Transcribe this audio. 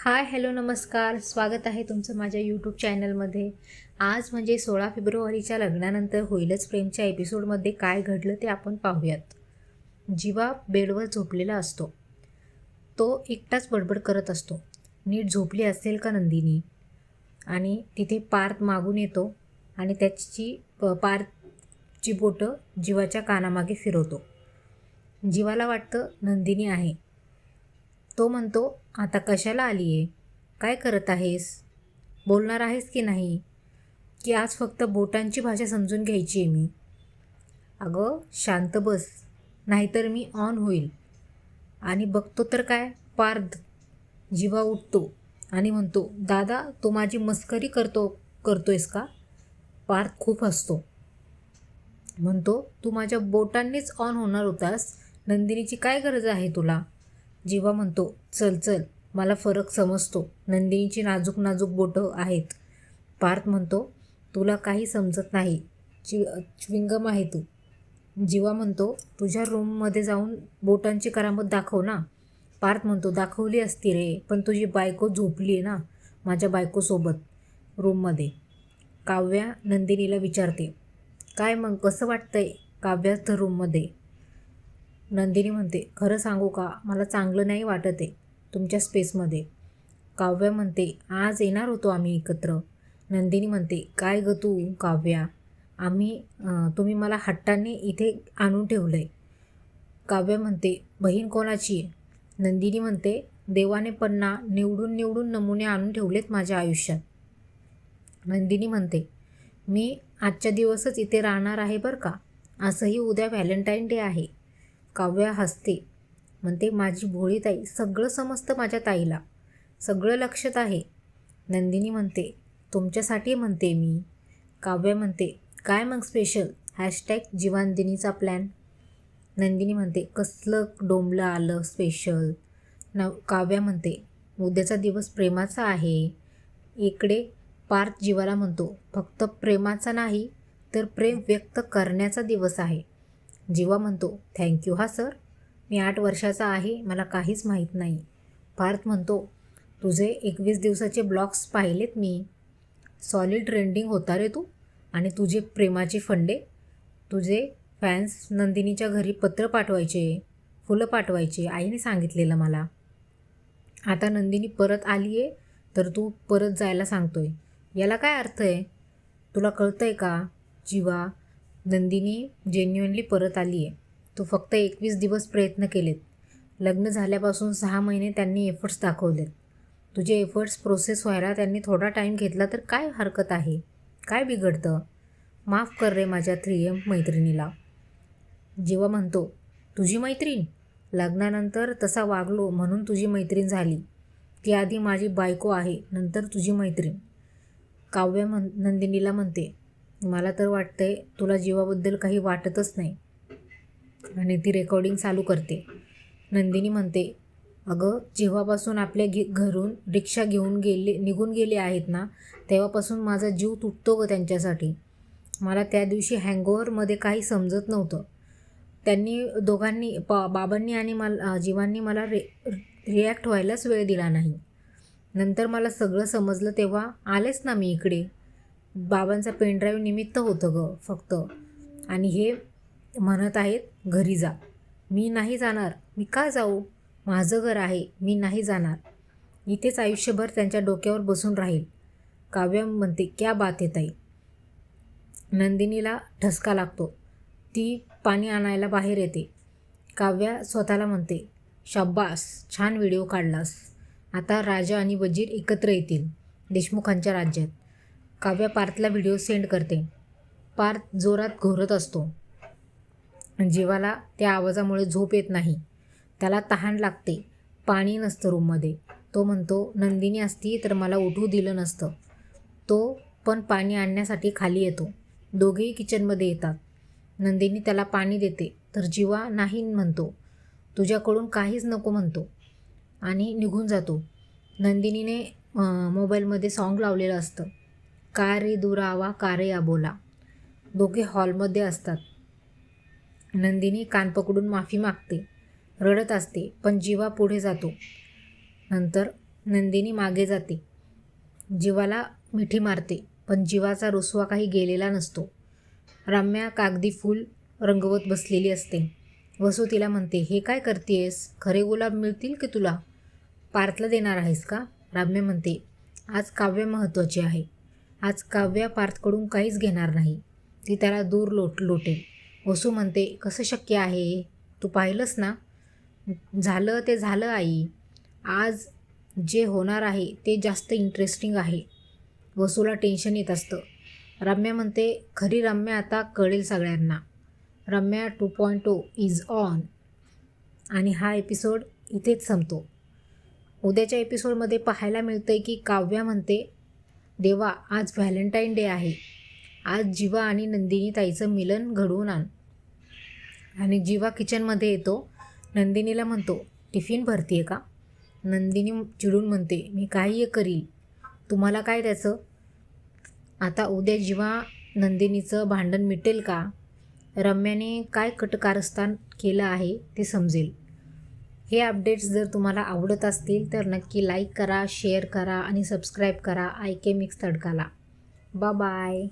Hi hello नमस्कार, स्वागत आहे तुमचं माझ्या यूट्यूब चॅनलमध्ये. आज म्हणजे 16 फेब्रुवारीच्या लग्नानंतर होईलच प्रेमच्या एपिसोडमध्ये काय घडलं ते आपण पाहूयात. जीवा बेडवर झोपलेला असतो. तो एकटाच बडबड करत असतो. नीट झोपली असेल का नंदिनी? आणि तिथे पार्थ मागून येतो आणि पार्थची बोटं जीवाच्या कानामागे फिरवतो. जीवाला वाटतं नंदिनी आहे. तो म्हणतो, आता कशाला आली आहे? काय करत आहेस? बोलणार आहेस की नाही? की आज फक्त बोटांची भाषा समजून घ्यायची आहे मी? अगं शांत बस, नाहीतर मी ऑन होईल. आणि बघतो तर काय, पार्थ. जीवा उठतो आणि म्हणतो, दादा तू माझी मस्करी करतोयस का? पार्थ खूप हसतो. म्हणतो, तू माझ्या बोटांनीच ऑन होणार होतास. नंदिनीची काय गरज आहे तुला? जीवा म्हणतो, चल चल, मला फरक समजतो. नंदिनीची नाजूक नाजूक बोटं आहेत. पार्थ म्हणतो, तुला काही समजत नाही. च्विंगम आहे तू. जीवा म्हणतो, तुझ्या रूममध्ये जाऊन बोटांची करामत दाखव ना. पार्थ म्हणतो, दाखवली असती रे, पण तुझी बायको झोपली आहे ना माझ्या बायकोसोबत रूममध्ये. काव्या नंदिनीला विचारते, काय मग कसं वाटतंय काव्याचं रूममध्ये? नंदिनी म्हणते, खरं सांगू का, मला चांगलं नाही वाटत आहे तुमच्या स्पेसमध्ये. काव्या म्हणते, आज येणार होतो आम्ही एकत्र. नंदिनी म्हणते, काय गं तू काव्या, तुम्ही मला हट्टाने इथे आणून ठेवलं आहे. काव्या म्हणते, बहीण कोणाची आहे? नंदिनी म्हणते, देवाने पन्ना निवडून निवडून नमुने आणून ठेवलेत माझ्या आयुष्यात. नंदिनी म्हणते, मी आजच्या दिवसच इथे राहणार आहे बरं का. असंही उद्या व्हॅलेंटाईन डे आहे. काव्या हसते, म्हणते, माझी भोळी ताई, सगळं समजतं माझ्या ताईला, सगळं लक्षात आहे. नंदिनी म्हणते, तुमच्यासाठी म्हणते मी. काव्या म्हणते, काय मग स्पेशल? #जीवानंदिनीचा प्लॅन. नंदिनी म्हणते, कसलं डोंबलं आलं स्पेशल? काव्या म्हणते, उद्याचा दिवस प्रेमाचा आहे. इकडे पार्थ जीवाला म्हणतो, फक्त प्रेमाचा नाही तर प्रेम व्यक्त करण्याचा दिवस आहे. जीवा म्हणतो, थँक्यू हा सर, मी 8 वर्षाचा आहे, मला काहीच माहीत नाही. पार्थ म्हणतो, तुझे 21 दिवसाचे ब्लॉग्स पाहिलेत मी. सॉलिड ट्रेंडिंग होता रे तू. आणि तुझे प्रेमाचे फंडे. तुझे फॅन्स नंदिनीच्या घरी पत्र पाठवायचे, फुलं पाठवायचे, आईने सांगितलेलं मला. आता नंदिनी परत आली आहे तर तू परत जायला सांगतोय, याला काय अर्थ आहे? तुला कळतं आहे का जीवा? नंदिनी जेन्युअनली परत आली आहे. तू फक्त 21 दिवस प्रयत्न केलेत. लग्न झाल्यापासून 6 महिने त्यांनी एफर्ट्स दाखवलेत. तुझे एफर्ट्स प्रोसेस व्हायला त्यांनी थोडा टाईम घेतला तर काय हरकत आहे? काय बिघडतं? माफ कर रे माझ्या 3M मैत्रिणीला. जीवा म्हणतो, तुझी मैत्रीण? लग्नानंतर तसा वागलो म्हणून तुझी मैत्रीण झाली. ती आधी माझी बायको आहे, नंतर तुझी मैत्रीण. काव्य नंदिनीला म्हणते, मला तर वाटतंय तुला जीवाबद्दल काही वाटतच नाही. आणि ती रेकॉर्डिंग चालू करते. नंदिनी म्हणते, अगं जेव्हापासून आपल्या घरून रिक्षा निघून गेले आहेत ना, तेव्हापासून माझा जीव तुटतो गं त्यांच्यासाठी. मला त्या दिवशी हँगओव्हरमध्ये काही समजत नव्हतं. त्यांनी दोघांनी बाबांनी आणि जीवांनी मला रिॲक्ट व्हायलाच वेळ दिला नाही. नंतर मला सगळं समजलं तेव्हा आलेच ना मी इकडे. बाबांचा पेनड्राईव्ह निमित्त होतं गं फक्त. आणि हे म्हणत आहेत घरी जा. मी नाही जाणार. मी का जाऊ? माझं घर आहे, मी नाही जाणार. इथेच आयुष्यभर त्यांच्या डोक्यावर बसून राहील. काव्य म्हणते, क्या बात आहे ताई. नंदिनीला ठसका लागतो. ती पाणी आणायला बाहेर येते. काव्या स्वतःला म्हणते, शाब्बास, छान व्हिडिओ काढलास. आता राजा आणि वजीर एकत्र येतील देशमुखांच्या राज्यात. काव्या पार्थला व्हिडिओ सेंड करते. पार्थ जोरात घोरत असतो. जीवाला त्या आवाजामुळे झोप येत नाही. त्याला तहान लागते. पाणी नसतं रूममध्ये. तो म्हणतो, नंदिनी असती तर मला उठू दिलं नसतं. तो पण पाणी आणण्यासाठी खाली येतो. दोघेही किचनमध्ये येतात. नंदिनी त्याला पाणी देते तर जीवा नाही म्हणतो. तुझ्याकडून काहीच नको म्हणतो आणि निघून जातो. नंदिनीने मोबाईलमध्ये सॉन्ग लावलेलं असतं, का रे दुरावा का रे अबोला. दोघे हॉलमध्ये असतात. नंदिनी कान पकडून माफी मागते, रडत असते, पण जीवा पुढे जातो. नंतर नंदिनी मागे जाते. जीवाला मिठी मारते, पण जीवाचा रुसवा काही गेलेला नसतो. रम्या कागदी फूल रंगवत बसलेली असते. वसू तिला म्हणते, हे काय करतेस? खरे गुलाब मिळतील की तुला? पार्थला देणार आहेस का? रम्या म्हणते, आज काव्य महत्त्वाची आहे. आज काव्या पार्थकडून काहीच घेणार नाही. ती त्याला दूर लोटेल. वसू म्हणते, कसं शक्य आहे? तू पाहिलंस ना? झालं ते झालं आई. आज जे होणार आहे ते जास्त इंटरेस्टिंग आहे. वसूला टेन्शन येत असतं. रम्या म्हणते, खरी रम्या आता कळेल सगळ्यांना. रम्या 2.0 इज ऑन. आणि हा एपिसोड इथेच संपतो. उद्याच्या एपिसोडमध्ये पाहायला मिळतं आहे की काव्या म्हणते, देवा आज व्हॅलेंटाईन डे आहे. आज जीवा आणि नंदिनी ताईचं मिलन घडवून आण. आणि जीवा किचनमध्ये येतो. नंदिनीला म्हणतो, टिफिन भरतीये का? नंदिनी चिडून म्हणते, मी काही करील, तुम्हाला काय त्याचं? आता उद्या जीवा नंदिनीचं भांडण मिटेल का? रम्याने काय कटकारस्थान केलं आहे ते समजेल. हे अपडेट्स जर तुम्हाला आवडत असतील तर नक्की लाईक करा, शेअर करा आणि सबस्क्राईब करा IK मिक्स तडकाला. बाय.